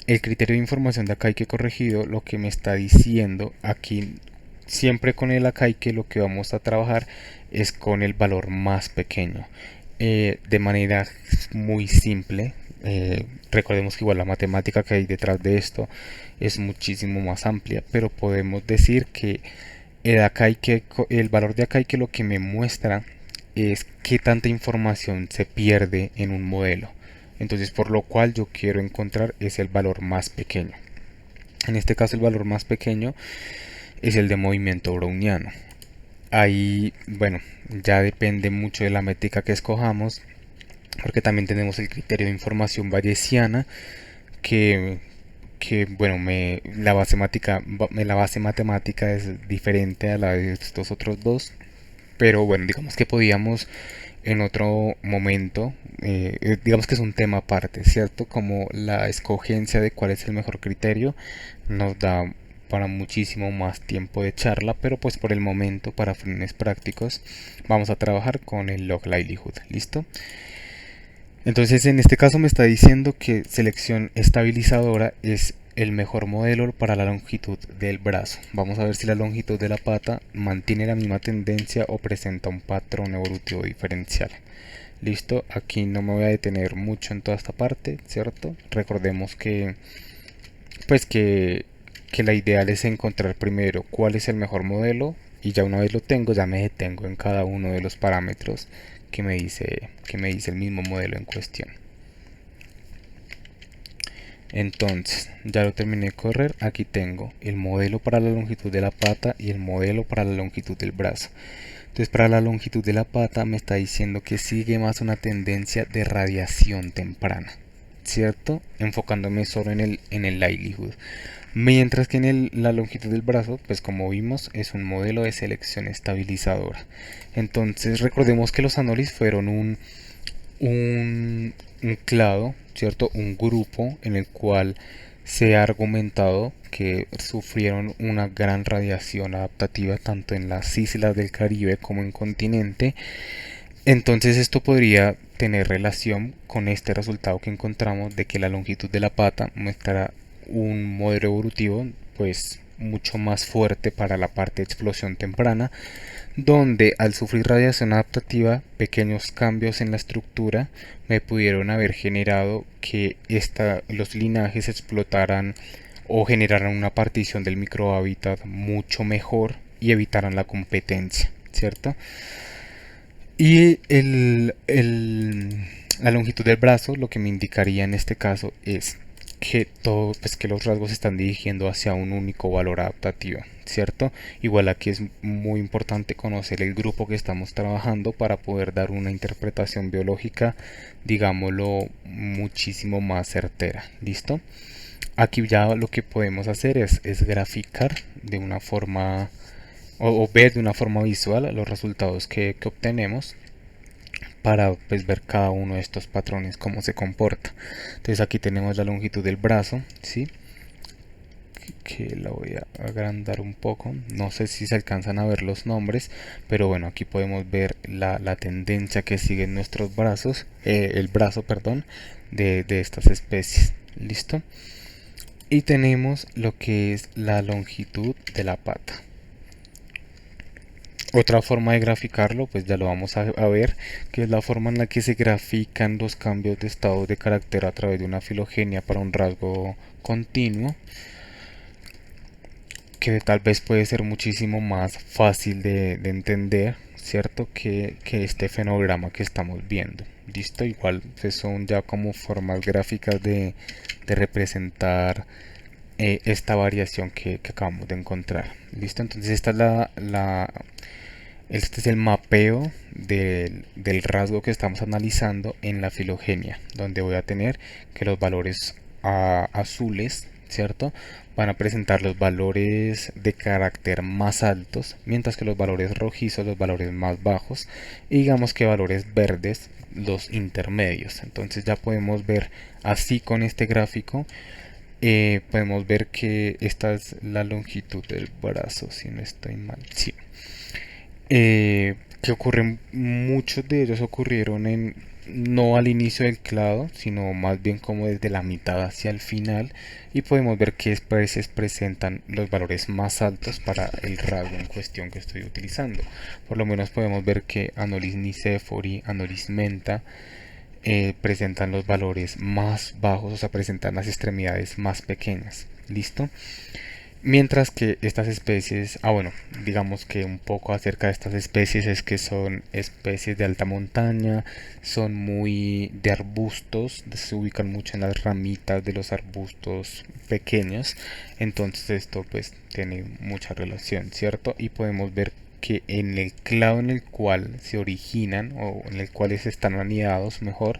el criterio de información de acá hay que corregido lo que me está diciendo aquí. Siempre con el acá que lo que vamos a trabajar es con el valor más pequeño. De manera muy simple. Recordemos que igual la matemática que hay detrás de esto es muchísimo más amplia, pero podemos decir que el valor de acá que lo que me muestra es qué tanta información se pierde en un modelo. Entonces, por lo cual yo quiero encontrar es el valor más pequeño. En este caso, el valor más pequeño es el de movimiento browniano. Ahí, bueno, ya depende mucho de la métrica que escojamos, porque también tenemos el criterio de información bayesiana, que, bueno, la base matemática es diferente a la de estos otros dos, pero bueno, digamos que podíamos en otro momento, digamos que es un tema aparte, ¿cierto? Como la escogencia de cuál es el mejor criterio nos da para muchísimo más tiempo de charla, pero pues por el momento, para fines prácticos, vamos a trabajar con el log livelihood, ¿listo? Entonces en este caso me está diciendo que selección estabilizadora es el mejor modelo para la longitud del brazo. Vamos a ver si la longitud de la pata mantiene la misma tendencia o presenta un patrón evolutivo diferencial. Listo, aquí no me voy a detener mucho en toda esta parte, ¿cierto? Recordemos que pues que la ideal es encontrar primero cuál es el mejor modelo y ya una vez lo tengo ya me detengo en cada uno de los parámetros que me dice el mismo modelo en cuestión. Entonces, ya lo terminé de correr. Aquí tengo el modelo para la longitud de la pata y el modelo para la longitud del brazo. Entonces, para la longitud de la pata me está diciendo que sigue más una tendencia de radiación temprana, ¿cierto? Enfocándome solo en el livelihood. Mientras que la longitud del brazo, pues como vimos, es un modelo de selección estabilizadora. Entonces, recordemos que los Anolis fueron un clado, ¿cierto? Un grupo en el cual se ha argumentado que sufrieron una gran radiación adaptativa tanto en las islas del Caribe como en continente. Entonces esto podría tener relación con este resultado que encontramos de que la longitud de la pata muestra un modelo evolutivo pues mucho más fuerte para la parte de explosión temprana, donde al sufrir radiación adaptativa, pequeños cambios en la estructura me pudieron haber generado que los linajes explotaran o generaran una partición del microhábitat mucho mejor y evitaran la competencia, ¿cierto? Y la longitud del brazo lo que me indicaría en este caso es pues que los rasgos se están dirigiendo hacia un único valor adaptativo, ¿cierto? Igual aquí es muy importante conocer el grupo que estamos trabajando para poder dar una interpretación biológica, digámoslo, muchísimo más certera, ¿listo? Aquí ya lo que podemos hacer es graficar de una forma o ver de una forma visual los resultados que obtenemos para pues ver cada uno de estos patrones cómo se comporta. Entonces aquí tenemos la longitud del brazo, ¿sí? Que la voy a agrandar un poco, no sé si se alcanzan a ver los nombres, pero bueno, aquí podemos ver la tendencia que siguen nuestros brazos, el brazo, perdón, de estas especies. ¿Listo? Y tenemos lo que es la longitud de la pata. Otra forma de graficarlo, pues ya lo vamos a ver, que es la forma en la que se grafican los cambios de estado de carácter a través de una filogenia para un rasgo continuo, que tal vez puede ser muchísimo más fácil de entender, ¿cierto? Que este fenograma que estamos viendo. ¿Listo? Igual pues, son ya como formas gráficas de representar esta variación que acabamos de encontrar. ¿Listo? Entonces esta es este es el mapeo del rasgo que estamos analizando en la filogenia, donde voy a tener que los valores azules, ¿cierto? Van a presentar los valores de carácter más altos, mientras que los valores rojizos los valores más bajos, y digamos que valores verdes los intermedios. Entonces ya podemos ver así con este gráfico, podemos ver que esta es la longitud del brazo, si no estoy mal. Sí. Que ocurren, muchos de ellos ocurrieron no al inicio del clado, sino más bien como desde la mitad hacia el final, y podemos ver qué especies presentan los valores más altos para el rasgo en cuestión que estoy utilizando. Por lo menos podemos ver que Anolis nicefori, Anolis menta presentan los valores más bajos, o sea, presentan las extremidades más pequeñas. ¿Listo? Mientras que estas especies, bueno, digamos que un poco acerca de estas especies es que son especies de alta montaña, son muy de arbustos, se ubican mucho en las ramitas de los arbustos pequeños, entonces esto pues tiene mucha relación, ¿cierto? Y podemos ver que en el clado en el cual se originan o en el cual están anidados mejor,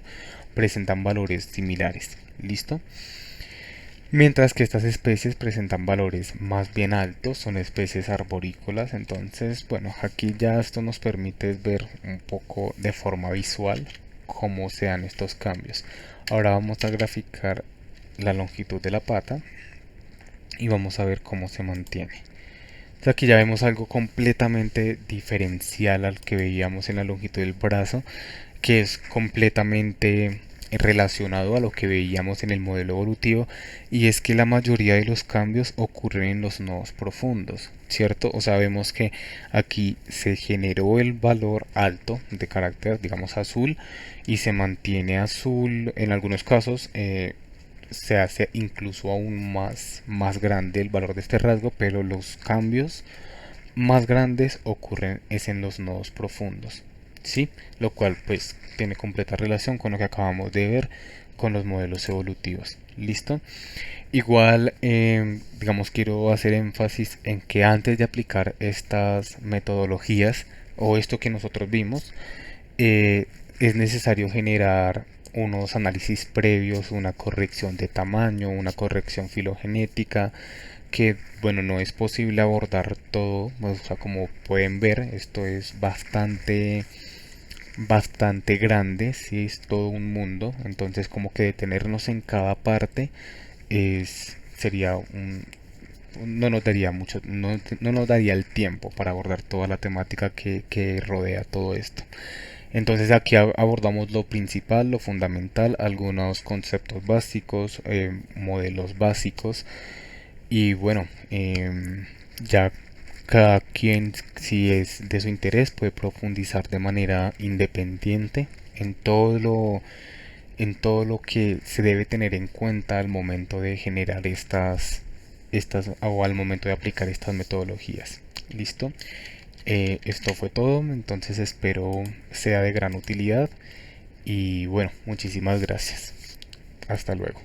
presentan valores similares. ¿Listo? Mientras que estas especies presentan valores más bien altos, son especies arborícolas. Entonces, bueno, aquí ya esto nos permite ver un poco de forma visual cómo se dan estos cambios. Ahora vamos a graficar la longitud de la pata y vamos a ver cómo se mantiene. Entonces aquí ya vemos algo completamente diferencial al que veíamos en la longitud del brazo, que es completamente relacionado a lo que veíamos en el modelo evolutivo, y es que la mayoría de los cambios ocurren en los nodos profundos, ¿cierto? O sea, vemos que aquí se generó el valor alto de carácter, digamos azul, y se mantiene azul en algunos casos. Se hace incluso aún más grande el valor de este rasgo, pero los cambios más grandes ocurren es en los nodos profundos, ¿sí? Lo cual pues tiene completa relación con lo que acabamos de ver con los modelos evolutivos. ¿Listo? Igual, digamos, quiero hacer énfasis en que antes de aplicar estas metodologías o esto que nosotros vimos, es necesario generar unos análisis previos, una corrección de tamaño, una corrección filogenética, que bueno, no es posible abordar todo. O sea, como pueden ver, esto es bastante grande, sí, es todo un mundo. Entonces como que detenernos en cada parte sería no nos daría mucho, no nos daría el tiempo para abordar toda la temática que rodea todo esto. Entonces aquí abordamos lo principal, lo fundamental, algunos conceptos básicos, modelos básicos, y bueno, ya cada quien, si es de su interés, puede profundizar de manera independiente en todo lo que se debe tener en cuenta al momento de generar estas o al momento de aplicar estas metodologías. ¿Listo? Esto fue todo, entonces espero sea de gran utilidad y bueno, muchísimas gracias. Hasta luego.